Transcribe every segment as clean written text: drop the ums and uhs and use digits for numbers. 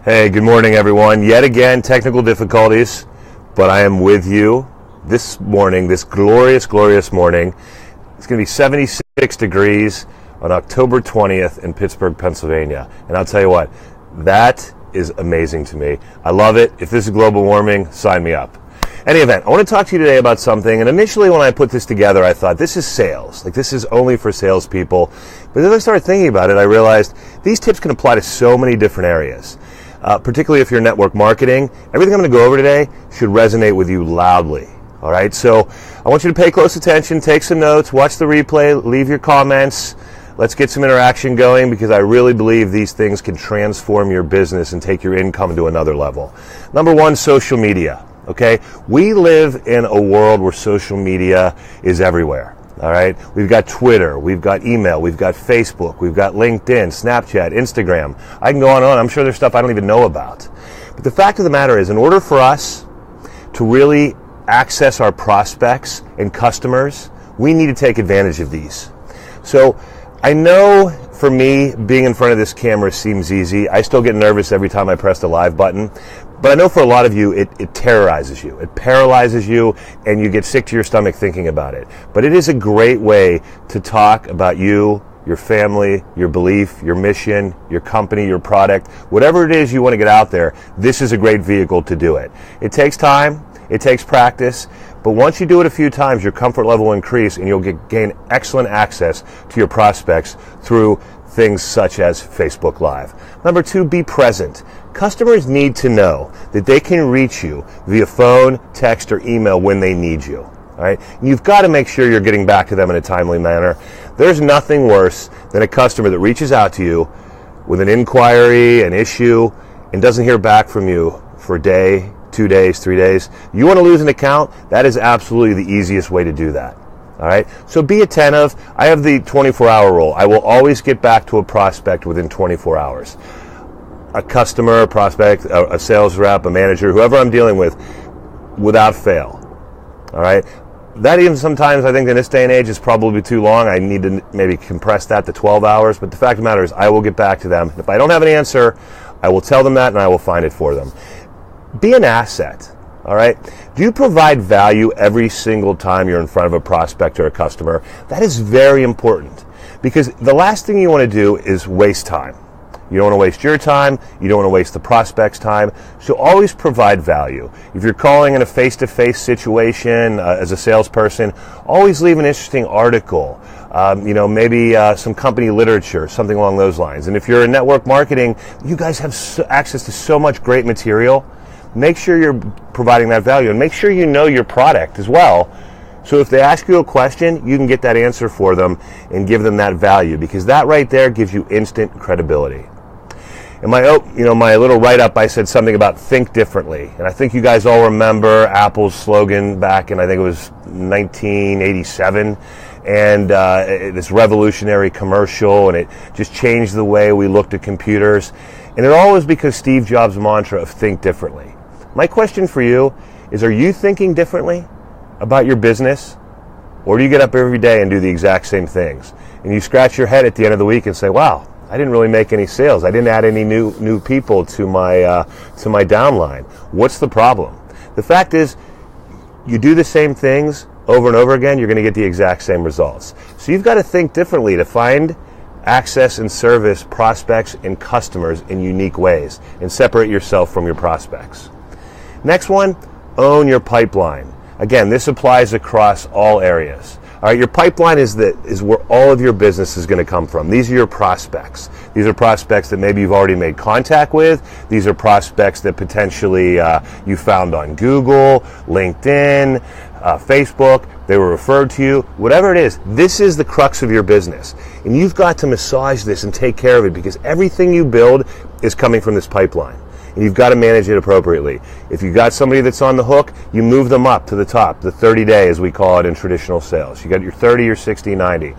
Hey, good morning, everyone. Yet again, technical difficulties, but I am with you this morning, this glorious, glorious morning. It's going to be 76 degrees on October 20th in Pittsburgh, Pennsylvania. And I'll tell you what, that is amazing to me. I love it. If this is global warming, sign me up. Any event, I want to talk to you today about something, and initially when I put this together, I thought, this is sales. Like, this is only for salespeople. But as I started thinking about it, I realized these tips can apply to so many different areas. Particularly if you're network marketing, everything I'm going to go over today should resonate with you loudly. All right, so I want you to pay close attention, take some notes, watch the replay, leave your comments. Let's get some interaction going because I really believe these things can transform your business and take your income to another level. Number one, social media. Okay, we live in a world where social media is everywhere. All right, we've got Twitter, we've got email, we've got Facebook, we've got LinkedIn, Snapchat, Instagram. I can go on and on. I'm sure there's stuff I don't even know about. But the fact of the matter is, in order for us to really access our prospects and customers, we need to take advantage of these. So I know for me, being in front of this camera seems easy. I still get nervous every time I press the live button. But I know for a lot of you, it terrorizes you. It paralyzes you, and you get sick to your stomach thinking about it. But it is a great way to talk about you, your family, your belief, your mission, your company, your product. Whatever it is you want to get out there, this is a great vehicle to do it. It takes time. It takes practice. But once you do it a few times, your comfort level will increase, and you'll gain excellent access to your prospects through things such as Facebook Live. Number two, be present. Customers need to know that they can reach you via phone, text, or email when they need you. All right? You've got to make sure you're getting back to them in a timely manner. There's nothing worse than a customer that reaches out to you with an inquiry, an issue, and doesn't hear back from you for a day, 2 days, 3 days. You want to lose an account? That is absolutely the easiest way to do that. All right, so be attentive. I have the 24-hour rule. I will always get back to a prospect within 24 hours. A customer, a prospect, a sales rep, a manager, whoever I'm dealing with, without fail. All right, that even sometimes I think in this day and age is probably too long. I need to maybe compress that to 12 hours. But the fact of the matter is, I will get back to them. If I don't have an answer, I will tell them that, and I will find it for them. Be an asset. All right. Do you provide value every single time you're in front of a prospect or a customer? That is very important because the last thing you want to do is waste time. You don't want to waste your time. You don't want to waste the prospect's time. So always provide value. If you're calling in a face-to-face situation as a salesperson, always leave an interesting article. Maybe some company literature, something along those lines. And if you're in network marketing, you guys have access to so much great material. Make sure you're providing that value and make sure you know your product as well. So if they ask you a question, you can get that answer for them and give them that value because that right there gives you instant credibility. In my little write-up, I said something about think differently. And I think you guys all remember Apple's slogan back in, I think it was 1987. And this revolutionary commercial, and it just changed the way we looked at computers. And it all was because Steve Jobs' mantra of think differently. My question for you is, are you thinking differently about your business? Or do you get up every day and do the exact same things? And you scratch your head at the end of the week and say, wow, I didn't really make any sales. I didn't add any new people to my downline. What's the problem? The fact is, you do the same things over and over again, you're going to get the exact same results. So you've got to think differently to find access and service prospects and customers in unique ways and separate yourself from your prospects. Next one, own your pipeline. Again, this applies across all areas. All right, your pipeline is where all of your business is going to come from. These are your prospects. These are prospects that maybe you've already made contact with. These are prospects that potentially you found on Google, LinkedIn, Facebook. They were referred to you. Whatever it is, this is the crux of your business. And you've got to massage this and take care of it because everything you build is coming from this pipeline. And you've got to manage it appropriately. If you've got somebody that's on the hook, you move them up to the top, the 30-day as we call it in traditional sales. You got your 30, your 60, 90.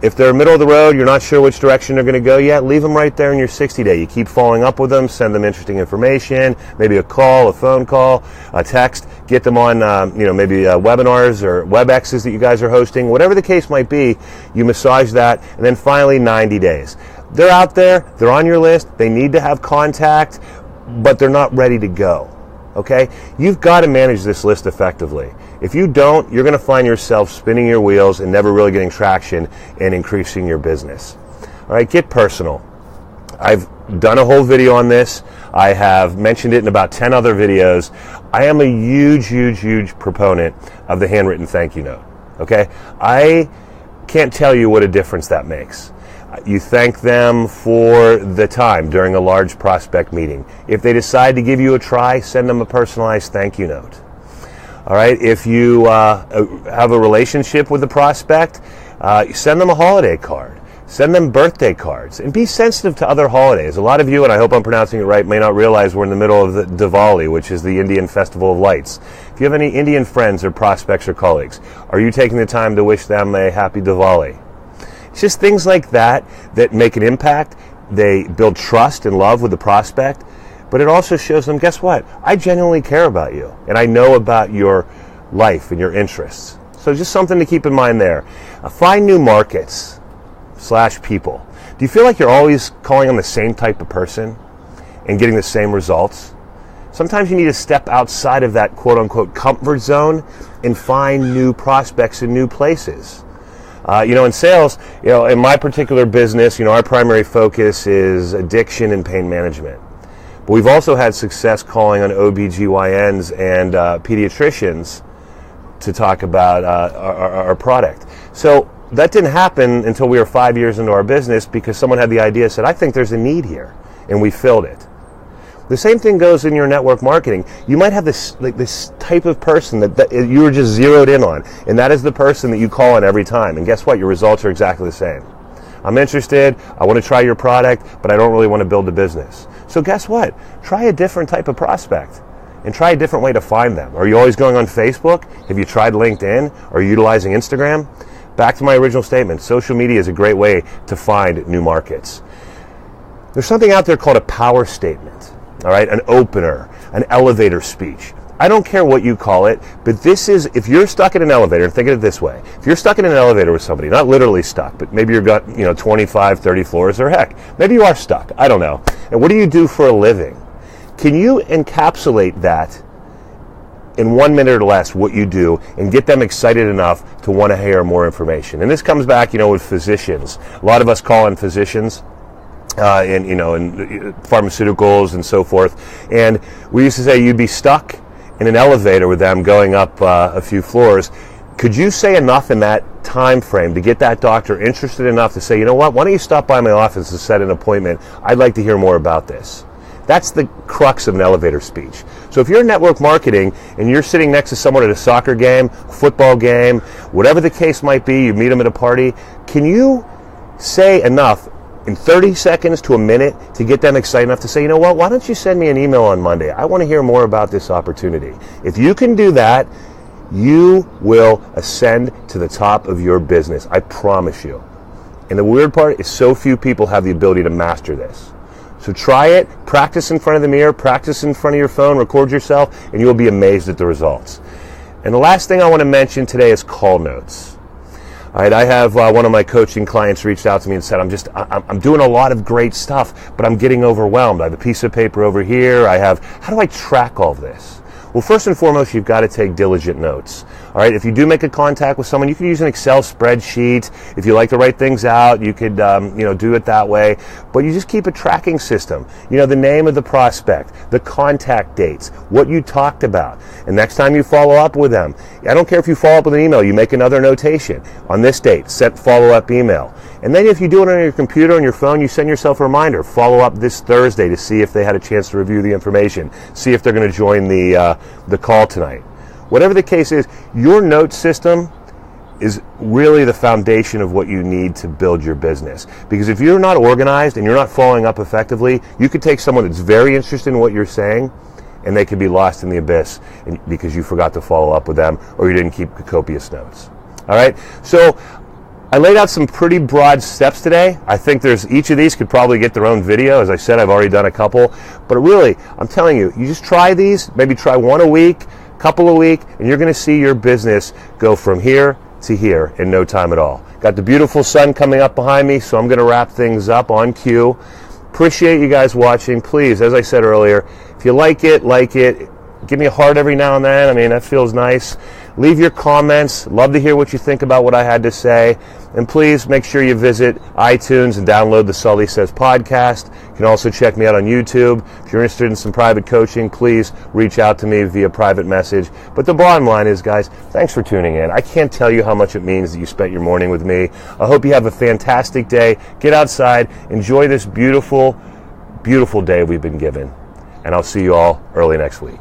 If they're middle of the road, you're not sure which direction they're going to go yet, leave them right there in your 60-day. You keep following up with them, send them interesting information, maybe a call, a phone call, a text, get them on maybe webinars or WebExes that you guys are hosting. Whatever the case might be, you massage that, and then finally 90 days. They're out there, they're on your list, they need to have contact. but they're not ready to go. Okay? You've got to manage this list effectively. If you don't, you're going to find yourself spinning your wheels and never really getting traction and increasing your business. All right, get personal. I've done a whole video on this. I have mentioned it in about 10 other videos. I am a huge proponent of the handwritten thank you note. Okay? I can't tell you what a difference that makes. You thank them for the time during a large prospect meeting. If they decide to give you a try, send them a personalized thank you note. All right, if you have a relationship with the prospect, send them a holiday card. Send them birthday cards. And be sensitive to other holidays. A lot of you, and I hope I'm pronouncing it right, may not realize we're in the middle of the Diwali, which is the Indian Festival of Lights. If you have any Indian friends or prospects or colleagues, are you taking the time to wish them a happy Diwali? It's just things like that that make an impact. They build trust and love with the prospect, but it also shows them, guess what? I genuinely care about you, and I know about your life and your interests. So just something to keep in mind there. Find new markets / people. Do you feel like you're always calling on the same type of person and getting the same results? Sometimes you need to step outside of that quote-unquote comfort zone and find new prospects in new places. In sales, in my particular business, our primary focus is addiction and pain management. But we've also had success calling on OBGYNs and pediatricians to talk about our product. So that didn't happen until we were 5 years into our business because someone had the idea, said, I think there's a need here, and we filled it. The same thing goes in your network marketing. You might have this type of person that you were just zeroed in on, and that is the person that you call on every time. And guess what? Your results are exactly the same. I'm interested, I want to try your product, but I don't really want to build a business. So guess what? Try a different type of prospect and try a different way to find them. Are you always going on Facebook? Have you tried LinkedIn? Are you utilizing Instagram? Back to my original statement, social media is a great way to find new markets. There's something out there called a power statement. All right, an opener, an elevator speech. I don't care what you call it, but this is, if you're stuck in an elevator, and think of it this way, if you're stuck in an elevator with somebody, not literally stuck, but maybe you've got, 25, 30 floors, or heck, maybe you are stuck, I don't know. And what do you do for a living? Can you encapsulate that in 1 minute or less, what you do, and get them excited enough to want to hear more information? And this comes back, with physicians. A lot of us call in physicians. In pharmaceuticals and so forth. And we used to say you'd be stuck in an elevator with them going up a few floors. Could you say enough in that time frame to get that doctor interested enough to say, you know what, why don't you stop by my office and set an appointment? I'd like to hear more about this. That's the crux of an elevator speech. So if you're in network marketing and you're sitting next to someone at a soccer game, football game, whatever the case might be, you meet them at a party, can you say enough in 30 seconds to a minute to get them excited enough to say, you know what, why don't you send me an email on Monday? I want to hear more about this opportunity. If you can do that, you will ascend to the top of your business. I promise you. And the weird part is so few people have the ability to master this. So try it, practice in front of the mirror, practice in front of your phone, record yourself, and you'll be amazed at the results. And the last thing I want to mention today is call notes. All right, I have one of my coaching clients reached out to me and said, I'm doing a lot of great stuff, but I'm getting overwhelmed. I have a piece of paper over here. How do I track all of this? Well, first and foremost, you've got to take diligent notes. All right, if you do make a contact with someone, you can use an Excel spreadsheet. If you like to write things out, you could, do it that way. But you just keep a tracking system. The name of the prospect, the contact dates, what you talked about. And next time you follow up with them, I don't care if you follow up with an email, you make another notation. On this date, set follow-up email. And then if you do it on your computer, on your phone, you send yourself a reminder. Follow up this Thursday to see if they had a chance to review the information. See if they're going to join the call tonight. Whatever the case is, your note system is really the foundation of what you need to build your business. Because if you're not organized and you're not following up effectively, you could take someone that's very interested in what you're saying and they could be lost in the abyss because you forgot to follow up with them or you didn't keep copious notes. All right? So I laid out some pretty broad steps today. I think each of these could probably get their own video. As I said, I've already done a couple. But really, I'm telling you, you just try these, maybe try one a week, couple a week, and you're going to see your business go from here to here in no time at all. Got the beautiful sun coming up behind me, so I'm going to wrap things up on cue. Appreciate you guys watching. Please, as I said earlier, If you like it, give me a heart every now and then. I mean, that feels nice. Leave your comments. Love to hear what you think about what I had to say. And please make sure you visit iTunes and download the Sully Says podcast. You can also check me out on YouTube. If you're interested in some private coaching, please reach out to me via private message. But the bottom line is, guys, thanks for tuning in. I can't tell you how much it means that you spent your morning with me. I hope you have a fantastic day. Get outside. Enjoy this beautiful, beautiful day we've been given. And I'll see you all early next week.